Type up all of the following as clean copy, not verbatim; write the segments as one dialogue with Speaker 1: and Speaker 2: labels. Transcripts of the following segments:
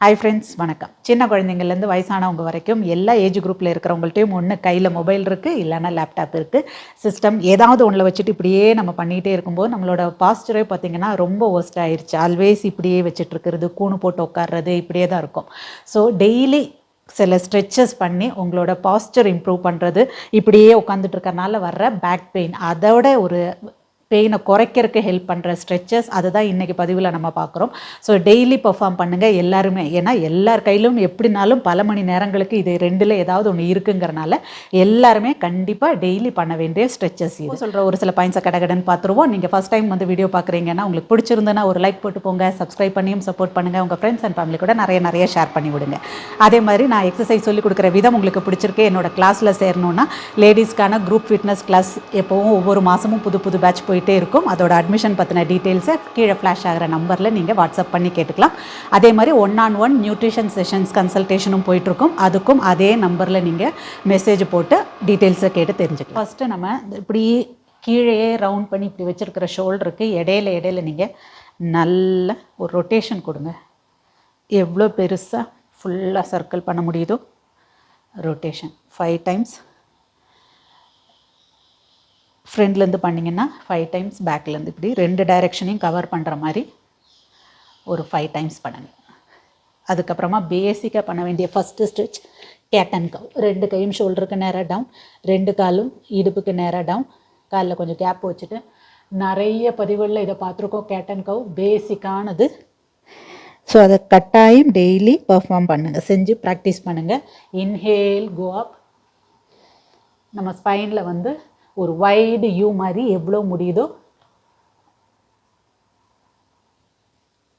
Speaker 1: Hi friends, வணக்கம். சின்ன குழந்தைங்கள்லேருந்து வயசானவங்க வரைக்கும் எல்லா ஏஜ் குரூப்பில் இருக்கிறவங்கள்ட்டையும் ஒன்று கையில் மொபைல் இருக்குது, இல்லைனா லேப்டாப் இருக்குது, சிஸ்டம் ஏதாவது ஒன்றில் வச்சுட்டு இப்படியே நம்ம பண்ணிகிட்டே இருக்கும்போது நம்மளோட பாஸ்டரே பார்த்திங்கன்னா ரொம்ப ஒர்ஸ்ட் ஆயிடுச்சு. ஆல்வேஸ் இப்படியே வச்சுட்ருக்கிறது, கூணு போட்டு உட்கார்றது இப்படியே தான் இருக்கும். ஸோ டெய்லி சில ஸ்ட்ரெச்சஸ் பண்ணி உங்களோட பாஸ்டர் இம்ப்ரூவ் பண்ணுறது, இப்படியே உட்காந்துட்டு இருக்கறனால வர்ற பேக் பெயின், அதோட ஒரு பெயினை குறைக்கிறதுக்கு ஹெல்ப் பண்ணுற ஸ்ட்ரெச்சஸ் அதுதான் இன்றைக்கி பதிவில் நம்ம பார்க்குறோம். ஸோ டெய்லி பர்ஃபார்ம் பண்ணுங்கள் எல்லாருமே. ஏன்னா எல்லார் கையிலும் எப்படினாலும் பல மணி நேரங்களுக்கு இது ரெண்டில் ஏதாவது ஒன்று இருக்குங்கிறனால எல்லாருமே கண்டிப்பாக டெய்லி பண்ண வேண்டிய ஸ்ட்ரெச்சஸ் இது. சொல்கிற ஒரு சில பாயிண்ட்ஸை கடகடன்னு பார்த்துருவோம். நீங்கள் ஃபஸ்ட் டைம் வந்து வீடியோ பார்க்குறீங்கன்னா உங்களுக்கு பிடிச்சிருந்தனா ஒரு லைக் போட்டு போங்க, சப்ஸ்கிரைப் பண்ணியும் சப்போர்ட் பண்ணுங்கள். உங்கள் ஃப்ரெண்ட்ஸ் அண்ட் ஃபேமிலி கூட நிறைய ஷேர் பண்ணி விடுங்க. அதே மாதிரி நான் எக்ஸசைஸ் சொல்லிக் கொடுக்குற விதம் உங்களுக்கு பிடிச்சிருக்கு, என்னோட கிளாஸில் சேரணுன்னா லேடிஸ்க்கான குரூப் ஃபிட்னஸ் கிளாஸ் எப்போவும் ஒவ்வொரு மாதமும் புது பேட்ச் போயிட்டே இருக்கும். அதோட அட்மிஷன் பற்றின டீட்டெயில்ஸை கீழே ஃப்ளாஷ் ஆகிற நம்பரில் நீங்கள் வாட்ஸ்அப் பண்ணி கேட்டுக்கலாம். அதே மாதிரி 1-on-1 நியூட்ரிஷன் செஷன்ஸ் கன்சல்டேஷனும் போயிட்டுருக்கும். அதுக்கும் அதே நம்பரில் நீங்கள் மெசேஜ் போட்டு டீட்டெயில்ஸை கேட்டு தெரிஞ்சுக்கலாம். ஃபஸ்ட்டு நம்ம இப்படி கீழேயே ரவுண்ட் பண்ணி இப்படி வச்சுருக்கிற ஷோல்டருக்கு இடையில நீங்கள் நல்ல ஒரு ரொட்டேஷன் கொடுங்க. எவ்வளோ பெருசாக ஃபுல்லாக சர்க்கிள் பண்ண முடியுதோ ரொட்டேஷன் 5 டைம்ஸ். ஃப்ரண்ட்லேருந்து பண்ணிங்கன்னா 5 டைம்ஸ், பேக்லேருந்து இப்படி 2 டைரெக்ஷனையும் கவர் பண்ணுற மாதிரி ஒரு 5 டைம்ஸ் பண்ணுங்கள். அதுக்கப்புறமா பேசிக்காக பண்ண வேண்டிய ஃபஸ்ட்டு ஸ்ட்ரெச் கேட் அண்ட் கவ். 2 கையும் ஷோல்டருக்கு நேராக டவுன், 2 காலும் இடுப்புக்கு நேராக டவுன், காலில் கொஞ்சம் கேப் வச்சுட்டு. நிறைய பதிவுகளில் இதை பார்த்துருக்கோம். கேட் அண்ட் கவ் பேசிக்கானது. ஸோ அதை கட்டாயம் டெய்லி பர்ஃபார்ம் பண்ணுங்கள், செஞ்சு ப்ராக்டிஸ் பண்ணுங்கள். Inhale, go up. நம்ம ஸ்பைனில் வந்து ஒரு வைடு யூ மாதிரி எவ்வளோ முடியுதோ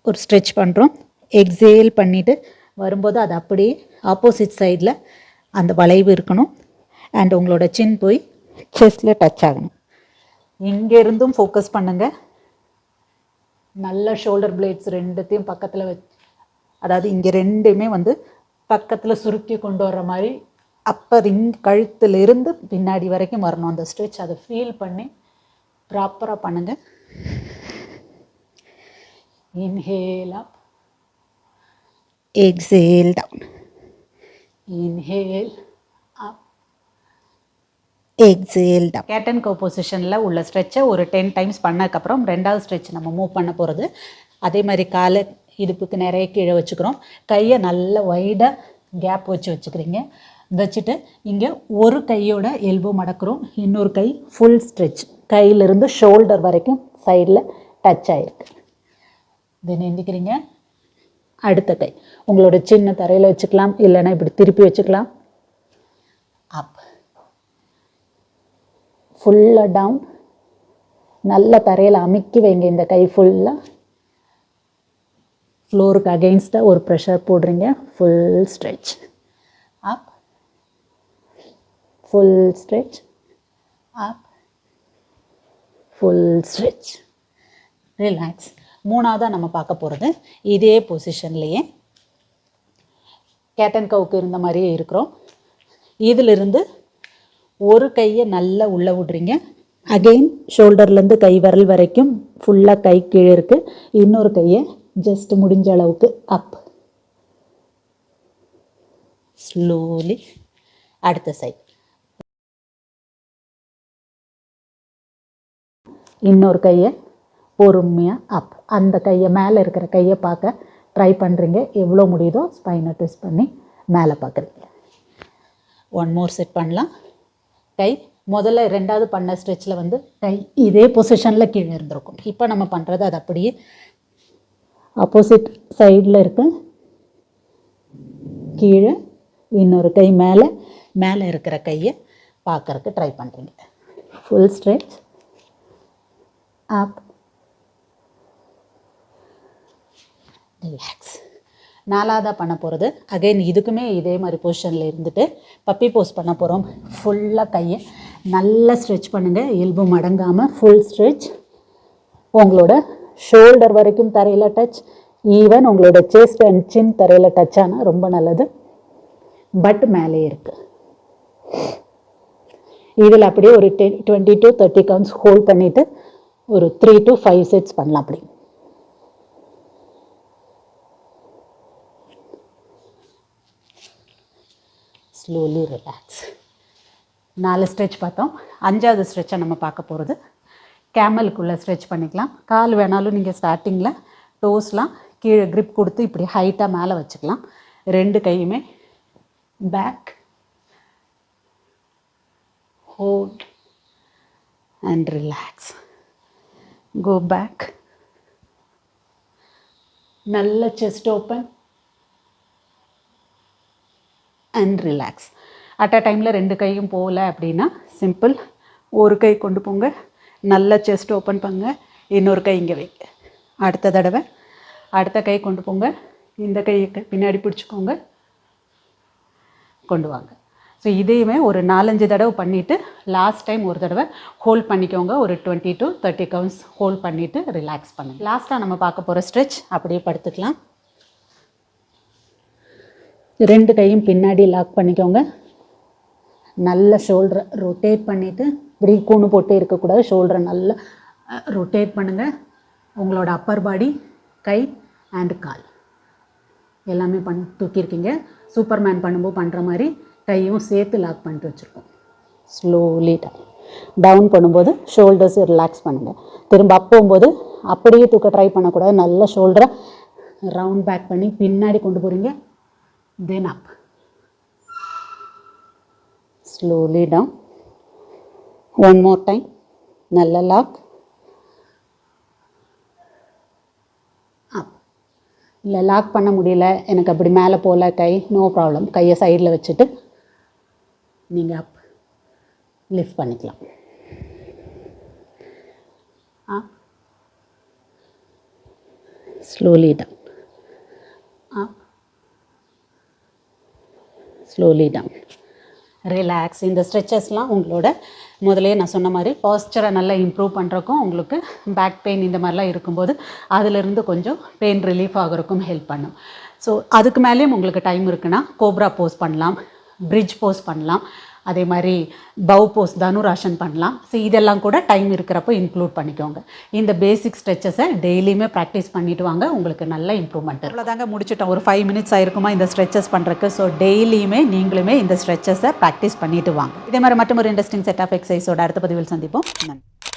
Speaker 1: ஒரு ஸ்ட்ரெச் பண்ணுறோம். எக்ஸேல் பண்ணிவிட்டு வரும்போது அது அப்படியே ஆப்போசிட் சைடில் அந்த வளைவு இருக்கணும். அண்ட் உங்களோட சின் போய் செஸ்டில் டச் ஆகணும். இங்கேருந்தும் ஃபோக்கஸ் பண்ணுங்கள். நல்ல ஷோல்டர் பிளேட்ஸ் ரெண்டுத்தையும் பக்கத்தில் அதாவது இங்கே ரெண்டுமே வந்து பக்கத்தில் சுருக்கி கொண்டு வர்ற மாதிரி அப்பர் கழுத்துலேருந்து பின்னாடி வரைக்கும் வரணும் அந்த ஸ்ட்ரெச். அதை ஃபீல் பண்ணி ப்ராப்பராக பண்ணுங்கள். Inhale up, exhale down, inhale up, exhale down. Cat and cow பொசிஷனில் உள்ள ஸ்ட்ரெச்சை ஒரு 10 டைம்ஸ் பண்ணதுக்கப்புறம் ரெண்டாவது ஸ்ட்ரெச் நம்ம மூவ் பண்ண போகிறது. அதே மாதிரி காலை இடுப்புக்கு நிறைய கீழே வச்சுக்கிறோம். கையை நல்ல வைடாக கேப் வச்சுக்கிறீங்க. வச்சுட்டு இங்கே ஒரு கையோட எல்போ மடக்கிறோம், இன்னொரு கை ஃபுல் ஸ்ட்ரெச், கையிலிருந்து ஷோல்டர் வரைக்கும் சைடில் டச் ஆகிருக்கு. தென் எந்திக்கிறீங்க. அடுத்த கை உங்களோட சின்ன தரையில் வச்சுக்கலாம், இல்லைன்னா இப்படி திருப்பி வச்சுக்கலாம். அப், ஃபுல்லாக டவுன், நல்ல தரையில் அமுக்கி வைங்க. இந்த கை ஃபுல்லாக ஃப்ளோருக்கு அகெயின்ஸ்டாக ஒரு ப்ரெஷர் போடுறீங்க. ஃபுல் ஸ்ட்ரெச், அப், full stretch, up, full stretch, relax. மூணாவதாக நம்ம பார்க்க போகிறது இதே பொசிஷன்லேயே கேட் அண்ட் கவுக்கு இருந்த மாதிரியே இருக்கிறோம். இதிலிருந்து ஒரு கையை நல்லா உள்ளே விடுறீங்க. அகெயின் ஷோல்டர்லேருந்து கை விரல் வரைக்கும் ஃபுல்லாக கை கீழே இருக்குது. இன்னொரு கையை ஜஸ்ட் முடிஞ்ச அளவுக்கு அப், ஸ்லோலி. அடுத்த சைட் இன்னொரு கையை பொறுமையாக அப். அந்த கையை மேலே இருக்கிற கையை பார்க்க ட்ரை பண்ணுறீங்க. எவ்வளோ முடியுதோ ஸ்பைனை ட்விஸ்ட் பண்ணி மேலே பார்க்குறீங்க. 1 மோர் செட் பண்ணலாம். கை முதல்ல ரெண்டாவது பண்ண ஸ்ட்ரெச்சில் வந்து கை இதே பொசிஷனில் கீழே இருந்திருக்கும். இப்போ நம்ம பண்ணுறது அது அப்படியே ஆப்போசிட் சைடில் இருக்க கீழே, இன்னொரு கை மேலே இருக்கிற கையை பார்க்குறக்கு ட்ரை பண்ணுறீங்க. ஃபுல் ஸ்ட்ரெச், அப், ரிலாக்ஸ். நாலாவதாக பண்ண போகிறது அகைன் இதுக்குமே இதே மாதிரி பொசிஷனில் இருந்துட்டு பப்பி போஸ் பண்ண போகிறோம். ஃபுல்லாக கையை நல்லா ஸ்ட்ரெச் பண்ணுங்கள், எல்போ மடங்காமல் ஃபுல் ஸ்ட்ரெச். உங்களோட ஷோல்டர் வரைக்கும் தரையில் டச், ஈவன் உங்களோட செஸ்ட் அண்ட் சின் தரையில் டச் ஆனால் ரொம்ப நல்லது. பட் மேலே இருக்குது. இதில் அப்படியே ஒரு 20 to 30 கவுண்ட்ஸ் ஹோல்ட் பண்ணிவிட்டு ஒரு 3 to 5 செட்ஸ் பண்ணலாம். அப்படி ஸ்லோலி ரிலாக்ஸ். 4 ஸ்ட்ரெச் பார்த்தோம். 5வது ஸ்ட்ரெச்சை நம்ம பார்க்க போகிறது கேமலுக்குள்ளே ஸ்ட்ரெச் பண்ணிக்கலாம். கால் வேணாலும் நீங்கள் ஸ்டார்டிங்கில் டோஸ்லாம் கீழே க்ரிப் கொடுத்து இப்படி ஹைட்டாக மேலே வச்சுக்கலாம். 2 கையுமே back, hold and relax. Go back. நல்ல chest open and relax. At a டைமில் 2 கையும் போகல அப்படின்னா சிம்பிள், ஒரு கை கொண்டு போங்க, நல்ல செஸ்ட் ஓப்பன் பண்ணுங்க, இன்னொரு கை இங்கே வைங்க. அடுத்த தடவை அடுத்த கை கொண்டு போங்க, இந்த கையை பின்னாடி பிடிச்சிக்கோங்க, கொண்டு வாங்க. ஸோ இதையுமே ஒரு 4-5 தடவை பண்ணிவிட்டு லாஸ்ட் டைம் ஒரு தடவை ஹோல்ட் பண்ணிக்கோங்க. ஒரு 20 to 30 கவுண்ட்ஸ் ஹோல்ட் பண்ணிவிட்டு ரிலாக்ஸ் பண்ணுங்கள். லாஸ்ட்டாக நம்ம பார்க்க போகிற ஸ்ட்ரெச் அப்படியே படுத்துக்கலாம். 2 கையும் பின்னாடி லாக் பண்ணிக்கோங்க. நல்ல ஷோல்டரை ரொட்டேட் பண்ணிவிட்டு இப்படி கூணு போட்டே இருக்கக்கூடாது. ஷோல்டரை நல்லா ரொட்டேட் பண்ணுங்கள். உங்களோட அப்பர் பாடி, கை அண்ட் கால் எல்லாமே தூக்கியிருக்கீங்க. சூப்பர்மேன் பண்ணும்போது பண்ணுற மாதிரி கையும் சேர்த்து லாக் பண்ணிட்டு வச்சுருக்கோம். ஸ்லோலி டவுன் பண்ணும்போது ஷோல்டர்ஸ் ரிலாக்ஸ் பண்ணுங்கள். திரும்ப அப் போகும்போது அப்படியே தூக்க ட்ரை பண்ணக்கூடாது. நல்ல ஷோல்டரை ரவுண்ட் பேக் பண்ணி பின்னாடி கொண்டு போகிறீங்க. Then up. Slowly down. One more time. நல்ல லாக். அப். இல்லை லாக் பண்ண முடியல, எனக்கு அப்படி மேலே போகல கை, நோ ப்ராப்ளம். கையை சைடில் வச்சுட்டு நீங்கள் அப் லிஃப்ட் பண்ணிக்கலாம். Up. Slowly down. Up. Slowly down. Relax. இந்த ஸ்ட்ரெச்சஸ்லாம் உங்களோட முதலே நான் சொன்ன மாதிரி பாஸ்டரை நல்லா இம்ப்ரூவ் பண்ணுறக்கும், உங்களுக்கு பேக் பெயின் இந்த மாதிரிலாம் இருக்கும்போது அதிலிருந்து கொஞ்சம் பெயின் ரிலீஃப் ஆகிறதுக்கும் ஹெல்ப் பண்ணும். ஸோ அதுக்கு மேலேயும் உங்களுக்கு டைம் இருக்குன்னா கோப்ரா போஸ் பண்ணலாம், பிரிட்ஜ் போஸ் பண்ணலாம், அதே மாதிரி பவ் போஸ், தனுராசன் பண்ணலாம். ஸோ இதெல்லாம் கூட டைம் இருக்கிறப்போ இன்க்ளூட் பண்ணிக்கோங்க. இந்த பேசிக் ஸ்ட்ரெச்சஸை டெய்லியுமே ப்ராக்டிஸ் பண்ணிவிட்டு வாங்க, உங்களுக்கு நல்ல இம்ப்ரூவ்மெண்ட். அவ்வளோதாங்க, முடிச்சுட்டோம். ஒரு 5 மினிட்ஸ் ஆயிருக்குமா இந்த ஸ்ட்ரெச்சஸ் பண்ணுறதுக்கு. ஸோ டெய்லியுமே நீங்களுமே இந்த ஸ்ட்ரெச்சஸை ப்ராக்டிஸ் பண்ணிவிட்டு வாங்க. இதே மாதிரி மட்டும் ஒரு இன்ட்ரெஸ்டிங் செட் ஆஃப் எக்ஸசைஸோட அடுத்த பதிவில் சந்திப்போம். நன்றி.